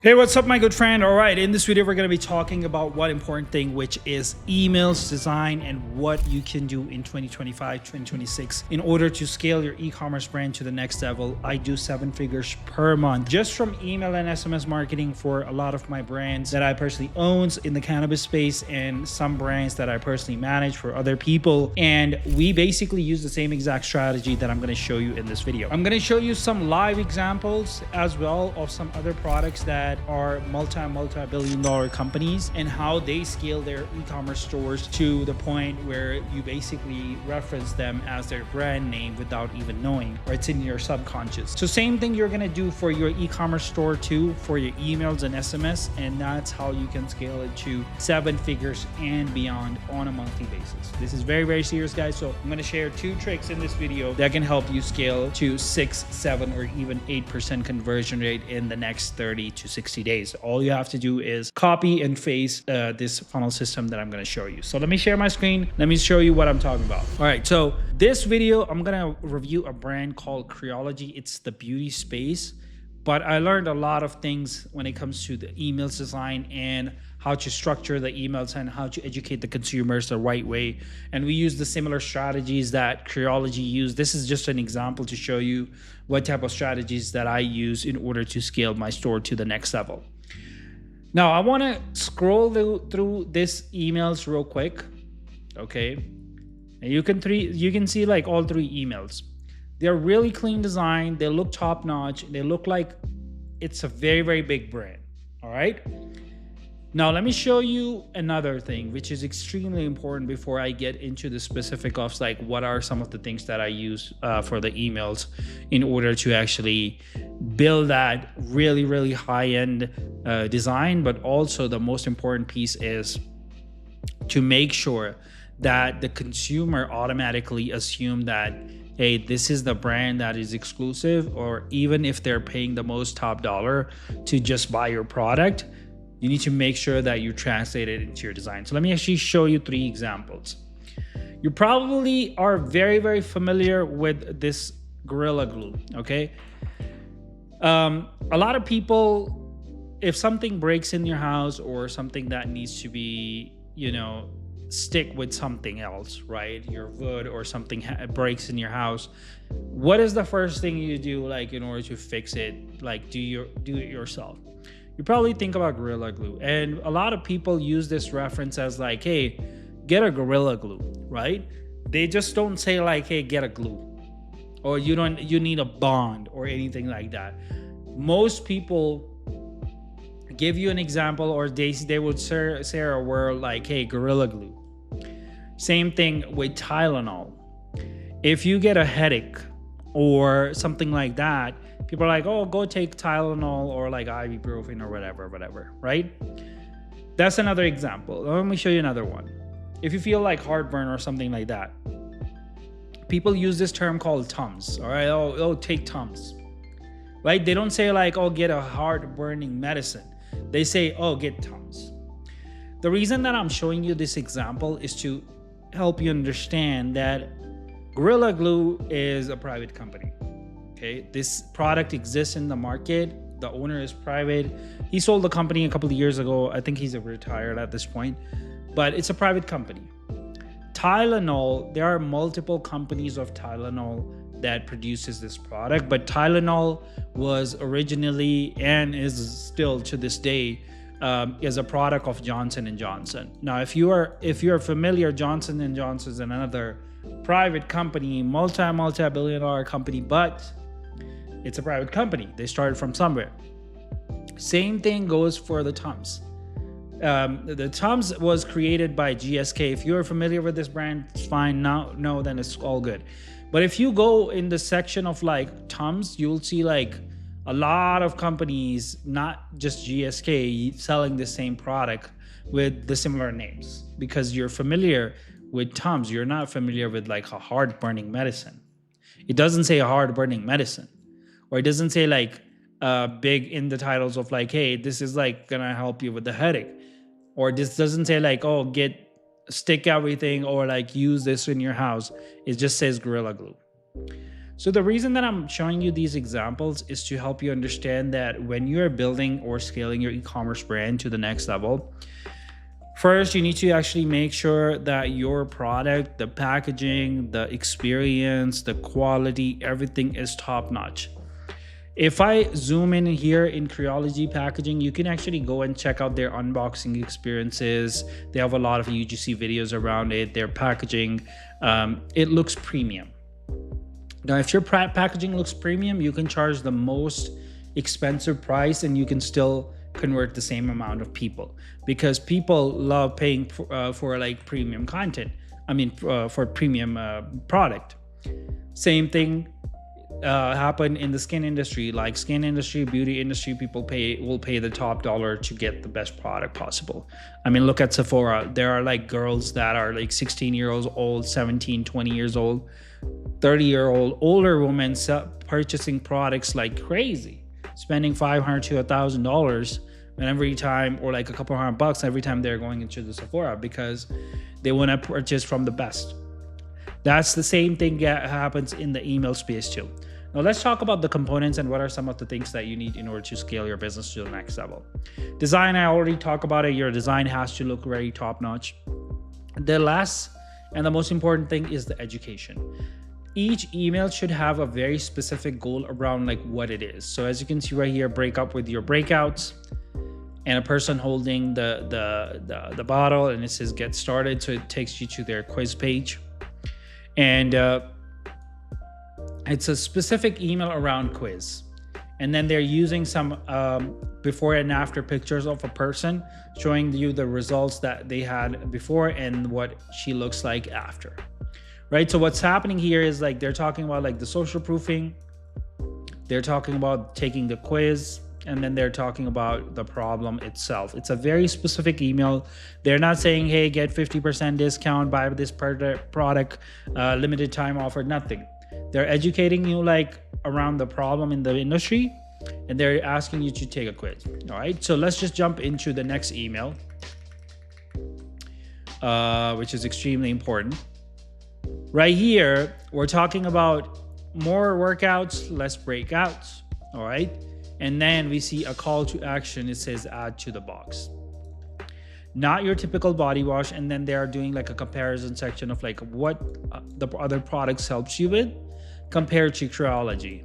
Hey, what's up, my good friend? All right, in this video, we're going to be talking about one important thing, which is emails design and what you can do in 2025, 2026 in order to scale your e-commerce brand to the next level. I do 7 figures per month just from email and SMS marketing for a lot of my brands that I personally own in the cannabis space and some brands that I personally manage for other people. And we basically use the same exact strategy that I'm going to show you in this video. I'm going to show you some live examples as well of some other products that are multi-billion dollar companies and how they scale their e-commerce stores to the point where you basically reference them as their brand name without even knowing, or it's in your subconscious. So same thing you're gonna do for your e-commerce store too, for your emails and SMS, and that's how you can scale it to 7 figures and beyond on a monthly basis. This is very, very serious, guys. So I'm gonna share 2 tricks in this video that can help you scale to 6, 7, or even 8% conversion rate in the next 30 to 60 days. All you have to do is copy and paste this funnel system that I'm going to show you. So let me share my screen. Let me show you what I'm talking about. All right. So this video, I'm going to review a brand called Curology. It's the beauty space, but I learned a lot of things when it comes to the emails design and how to structure the emails and how to educate the consumers the right way. And we use the similar strategies that Curology used. This is just an example to show you what type of strategies that I use in order to scale my store to the next level. Now, I want to scroll through this emails real quick. Okay. And you can see like all 3 emails. They're really clean design. They look top notch. They look like it's a very, very big brand. All right. Now, let me show you another thing, which is extremely important before I get into the specific of like what are some of the things that I use for the emails in order to actually build that really, really high-end design. But also the most important piece is to make sure that the consumer automatically assume that, hey, this is the brand that is exclusive, or even if they're paying the most top dollar to just buy your product, you need to make sure that you translate it into your design. So let me actually show you 3 examples. You probably are very, very familiar with this Gorilla Glue, okay? A lot of people, if something breaks in your house or something that needs to be, stick with something else, right? Your wood or something breaks in your house. What is the first thing you do, like in order to fix it? Like do it yourself? You probably think about Gorilla Glue, and a lot of people use this reference as like, hey, get a Gorilla Glue, right? They just don't say like, hey, get a glue, or you need a bond or anything like that. Most people give you an example, or they would say a word like, hey, Gorilla Glue. Same thing with Tylenol. If you get a headache or something like that, people are like, oh, go take Tylenol or like ibuprofen or whatever, right? That's another example. Let me show you another one. If you feel like heartburn or something like that, people use this term called Tums, all right? Oh, take Tums, right? They don't say like, oh, get a heart-burning medicine. They say, oh, get Tums. The reason that I'm showing you this example is to help you understand that Gorilla Glue is a private company. Okay, this product exists in the market. The owner is private. He sold the company a couple of years ago. I think he's retired at this point, but it's a private company. Tylenol, there are multiple companies of Tylenol that produces this product, but Tylenol was originally and is still to this day is a product of Johnson & Johnson. Now, if you are familiar, Johnson & Johnson is another private company, multi-billion dollar company, but it's a private company. They started from somewhere. Same thing goes for the Tums. The Tums was created by GSK. If you're familiar with this brand, it's fine. No, then it's all good. But if you go in the section of like Tums, you'll see like a lot of companies, not just GSK, selling the same product with the similar names. Because you're familiar with Tums, you're not familiar with like a heart-burning medicine. It doesn't say a heart-burning medicine. Or it doesn't say like big in the titles of like, hey, this is like gonna help you with the headache. Or this doesn't say like, oh, stick everything or like use this in your house. It just says Gorilla Glue. So the reason that I'm showing you these examples is to help you understand that when you're building or scaling your e-commerce brand to the next level, first, you need to actually make sure that your product, the packaging, the experience, the quality, everything is top notch. If I zoom in here in Curology packaging, you can actually go and check out their unboxing experiences. They have a lot of UGC videos around it. Their packaging, it looks premium. Now, if your packaging looks premium, you can charge the most expensive price and you can still convert the same amount of people, because people love paying for like premium content. I mean, for premium product. Same thing happen in the skin industry. Like skin industry, beauty industry, people will pay the top dollar to get the best product possible. I mean, look at Sephora. There are like girls that are like 16 years old, 17, 20 years old, 30-year-old older women purchasing products like crazy, spending $500 to $1,000 and every time, or like a couple $100 every time they're going into the Sephora, because they want to purchase from the best. That's the same thing that happens in the email space too. Now let's talk about the components and what are some of the things that you need in order to scale your business to the next level. Design, I already talked about it. Your design has to look very top notch. The last and the most important thing is the education. Each email should have a very specific goal around like what it is. So as you can see right here, break up with your breakouts, and a person holding the bottle, and it says get started. So it takes you to their quiz page. And it's a specific email around quiz. And then they're using some before and after pictures of a person, showing you the results that they had before and what she looks like after. Right? So what's happening here is like they're talking about like the social proofing. They're talking about taking the quiz. And then they're talking about the problem itself. It's a very specific email. They're not saying, hey, get 50% discount, buy this product, limited time offer, nothing. They're educating you like around the problem in the industry, and they're asking you to take a quiz. All right, so let's just jump into the next email, which is extremely important. Right here, we're talking about more workouts, less breakouts. All right. And then we see a call to action. It says add to the box. Not your typical body wash. And then they are doing like a comparison section of like what the other products helps you with compared to Curology.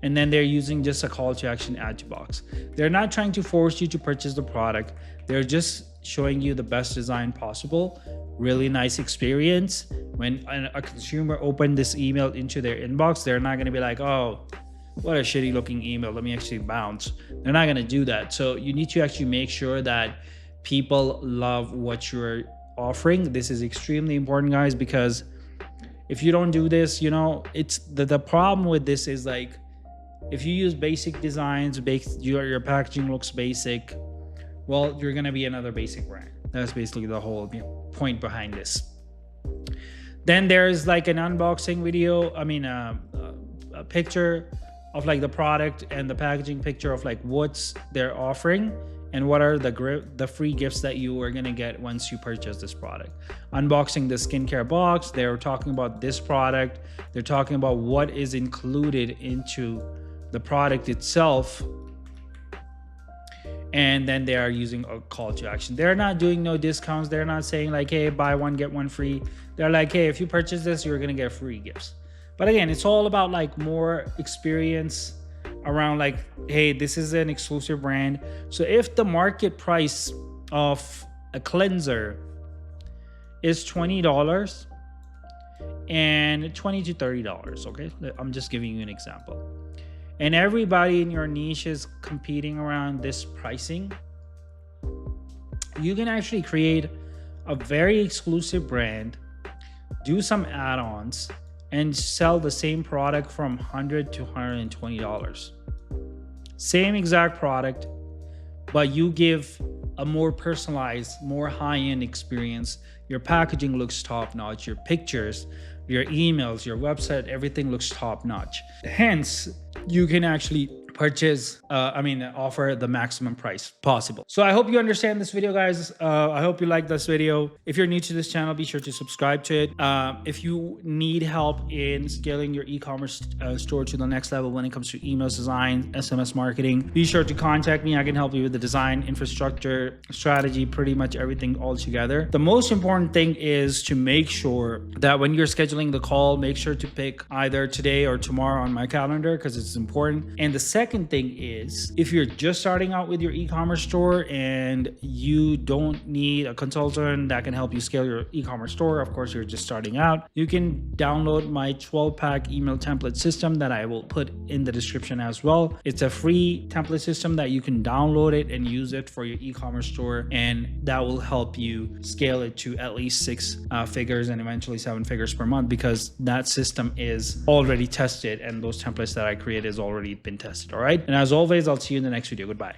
And then they're using just a call to action, add to box. They're not trying to force you to purchase the product. They're just showing you the best design possible. Really nice experience. When a consumer opened this email into their inbox, they're not going to be like, oh, what a shitty looking email, let me actually bounce. They're not going to do that. So you need to actually make sure that people love what you're offering. This is extremely important, guys, because if you don't do this, you know, it's the problem with this is like, if you use basic designs, your packaging looks basic, well, you're going to be another basic brand. That's basically the whole point behind this. Then there's like an unboxing video. I mean, a picture of like the product and the packaging picture of like what's they're offering and what are the free gifts that you are going to get once you purchase this product. Unboxing the skincare box, they're talking about this product. They're talking about what is included into the product itself. And then they are using a call to action. They're not doing no discounts. They're not saying like, hey, buy one, get one free. They're like, hey, if you purchase this, you're going to get free gifts. But again, it's all about like more experience around like, hey, this is an exclusive brand. So if the market price of a cleanser is $20 and $20 to $30, okay? I'm just giving you an example. And everybody in your niche is competing around this pricing. You can actually create a very exclusive brand, do some add-ons, and sell the same product from $100 to $120. Same exact product, but you give a more personalized, more high-end experience. Your packaging looks top-notch. Your pictures, your emails, your website, everything looks top-notch. Hence, you can actually offer the maximum price possible. So I hope you understand this video, guys. I hope you like this video. If you're new to this channel, be sure to subscribe to it. If you need help in scaling your e-commerce store to the next level when it comes to emails design, SMS marketing, be sure to contact me. I can help you with the design, infrastructure, strategy, pretty much everything all together. The most important thing is to make sure that when you're scheduling the call, make sure to pick either today or tomorrow on my calendar, because it's important. And the second thing is, if you're just starting out with your e-commerce store and you don't need a consultant that can help you scale your e-commerce store, of course you're just starting out, you can download my 12-pack email template system that I will put in the description as well. It's a free template system that you can download it and use it for your e-commerce store, and that will help you scale it to at least 6 figures and eventually 7 figures per month, because that system is already tested and those templates that I create has already been tested. All right, and as always, I'll see you in the next video. Goodbye.